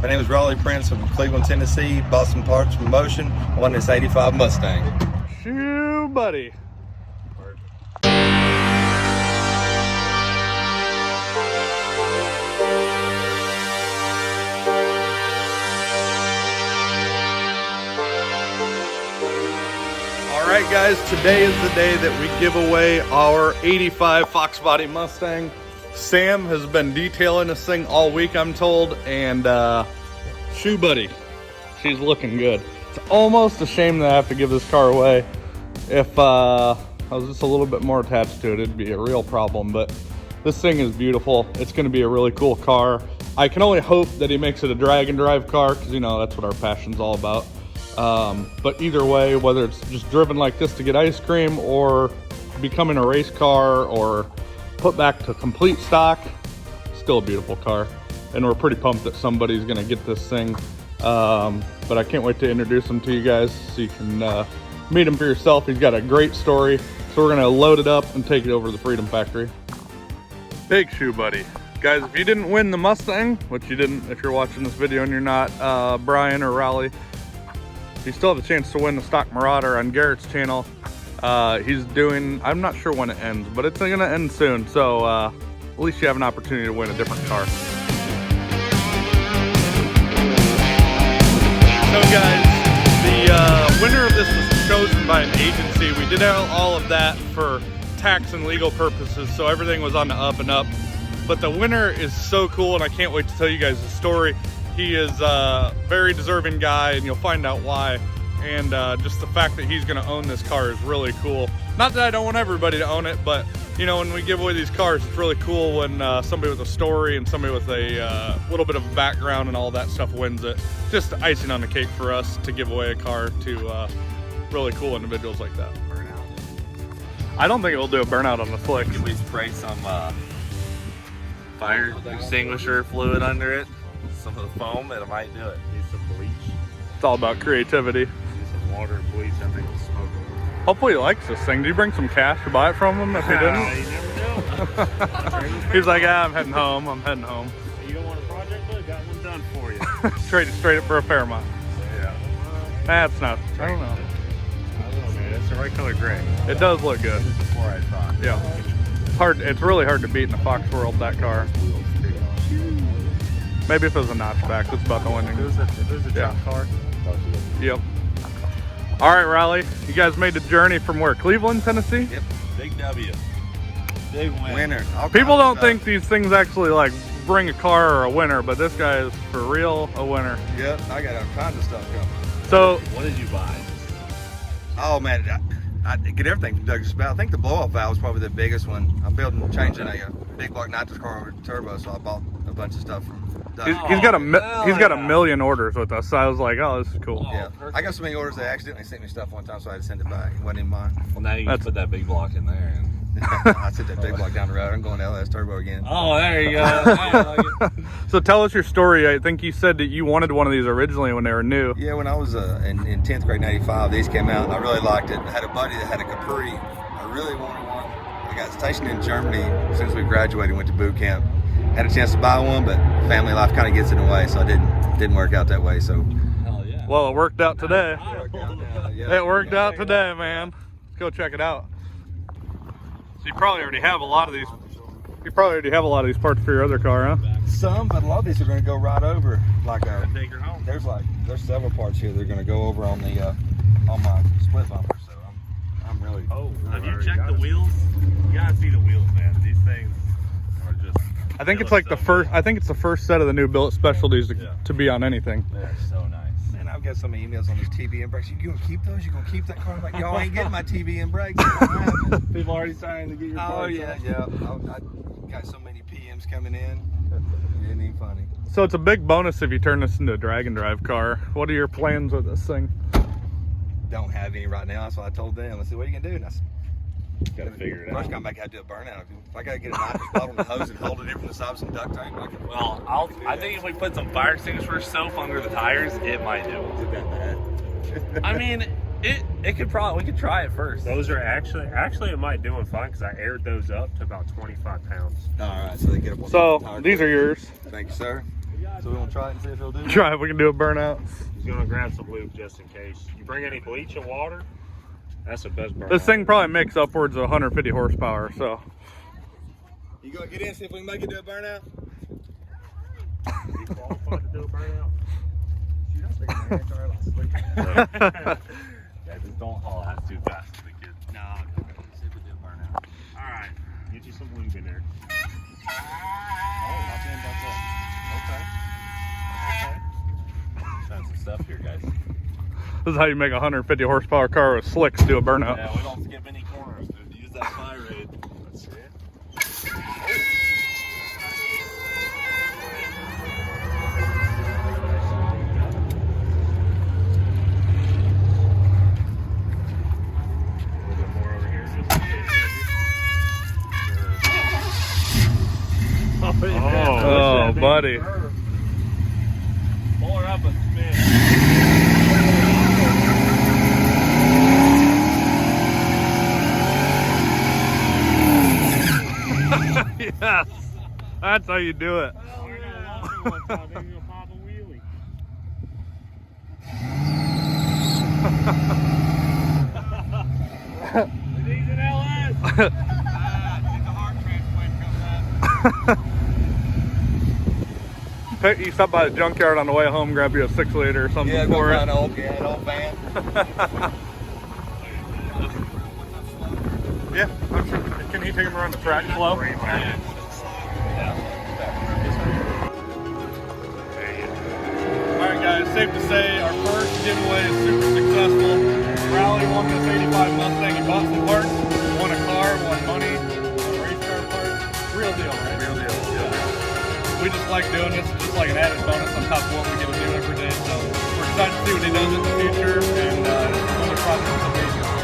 My name is Raleigh Prince from Cleveland, Tennessee. Bought some parts from Motion on this 85 Mustang. Shoo, buddy. Alright guys, today is the day that we give away our 85 Foxbody Mustang. Sam has been detailing this thing all week, I'm told, and Shoe Buddy, she's looking good. It's almost a shame that I have to give this car away. If I was just a little bit more attached to it, it'd be a real problem, but this thing is beautiful. It's gonna be a really cool car. I can only hope that he makes it a drag and drive car, because you know, that's what our passion's all about. But either way, whether it's just driven like this to get ice cream or becoming a race car or put back to complete stock, still a beautiful car. And we're pretty pumped that somebody's gonna get this thing. But I can't wait to introduce him to you guys so you can meet him for yourself. He's got a great story. So we're gonna load it up and take it over to the Freedom Factory. Big Shoe Buddy. Guys, if you didn't win the Mustang, which you didn't if you're watching this video and you're not Brian or Raleigh, you still have a chance to win the Stock Marauder on Garrett's channel. He's doing, I'm not sure when it ends, but it's gonna end soon. So at least you have an opportunity to win a different car. So guys, the winner of this was chosen by an agency. We did all of that for tax and legal purposes, so everything was on the up and up. But the winner is so cool, and I can't wait to tell you guys the story. He is a very deserving guy, and you'll find out why. And just the fact that he's gonna own this car is really cool. Not that I don't want everybody to own it, but you know, when we give away these cars, it's really cool when somebody with a story and somebody with a little bit of a background and all that stuff wins it. Just icing on the cake for us to give away a car to really cool individuals like that. Burnout? I don't think it will do a burnout on the slick. Can we spray some fire extinguisher fluid under it? Some of the foam, it might do it. Need some bleach. It's all about creativity. Need some water and bleach, I think it's smoking. Hopefully he likes this thing. Did you bring some cash to buy it from him if he didn't? You never know. He's like, I'm heading home. You don't want a project, but got one done for you. Trade it straight up for a Fairmont. Yeah. That's not, I don't know. I don't know, man. It's the right color gray. It does look good. This is the 4 Eye Fox. Yeah. It's really hard to beat in the Fox world, that car. Maybe if it was a notchback, that's about the winning. If it was a jump car. Yep. All right, Raleigh, you guys made the journey from where? Cleveland, Tennessee? Yep. Big W. Big win. Winner. People don't think these things actually like bring a car or a winner, but this guy is for real a winner. Yep, I got all kinds of stuff coming. So, What did you buy? Oh man, I get everything from Doug just about. I think the blow-off valve was probably the biggest one. I'm changing a big block nitrous car over to turbo, so I bought a bunch of stuff from Doug. he's got a million orders with us, so I was like, oh, this is cool. Yeah, I got so many orders they accidentally sent me stuff one time, so I had to send it back. It wasn't even mine. Well, now you can put that big block in there. And... I sent that big block down the road. I'm going to LS turbo again. Oh, there you go. I like it. So tell us your story. I think you said that you wanted one of these originally when they were new. Yeah, when I was in 10th grade in 85, these came out and I really liked it. I had a buddy that had a Capri. I really wanted one. I got stationed in Germany as soon as we graduated, went to boot camp. Had a chance to buy one, but family life kind of gets in the way, so it didn't work out that way. So, Hell yeah. Well, it worked out today. Yeah. It worked out today, man. Let's go check it out. So you probably already have a lot of these. You probably already have a lot of these parts for your other car, huh? Some, but a lot of these are going to go right over. Like Take her home. there's several parts here that are going to go over on the on my split bumper. So I'm really. Oh, have you checked the wheels? You gotta see the wheels, man. These things are just. I think it's like the first. I think it's the first set of the new billet specialties to be on anything. They're so nice. Man, I've got some emails on these TBM brakes. You gonna keep those? You gonna keep that car? I'm like, y'all ain't getting my TBM brakes. People already starting to get your parts. Yeah. I got so many PMs coming in. It ain't even funny. So it's a big bonus if you turn this into a drag and drive car. What are your plans with this thing? Don't have any right now. That's what I told them. I said, what are you gonna do? And I said, Gotta figure it out. first come back, I had to do a burnout. If I gotta get a nitrous bottle and a hose and hold it in from the side with some duct tape, I can. Well, I think if we put some fire extinguisher soap under the tires, it might do it. Is it that bad? I mean, it could probably, we could try it first. Those are actually it might do them fine because I aired those up to about 25 pounds. All right, so they get up on So the tire. these are yours. Thank you, sir. So we want to try it and see if he'll do it. Try if we can do a burnout. He's gonna grab some lube just in case. You bring any bleach and water, that's the best burn. This thing probably makes upwards of 150 horsepower, so. You gonna get in and see if we can make it do a burnout? You qualified to do a burnout? Shoot, I was thinking my car last week. Yeah, just don't haul. That's too fast for the kid. No, see if we do a burnout. All right, get you some lube in there. Oh, not saying about that. Okay. Trying some stuff here, guys. This is how you make a 150 horsepower car with slicks do a burnout. Yeah, we don't skip any corners, dude. Use that fire rate. Let's see it. A little bit more over here, just in case, maybe. Oh, buddy. Pull her up and spin. Yes, that's how you do it. We're gonna walk it one time, then you're gonna pop a wheelie. It needs an LS. Think a heart transplant coming up. You stop by the junkyard on the way home, grab you a 6-liter or something Yeah, go for find it. an old van. Yeah, I'm sure. Can he take him around the track slow? Alright guys, safe to say our first giveaway is super successful. Rally won this 85 Mustang. He bought some parts, won a car, won money, race car parts. Real deal, right? Real deal. Yeah. We just like doing this, just like an added bonus on top of what we get to do every day. So we're excited to see what he does in the future and other projects.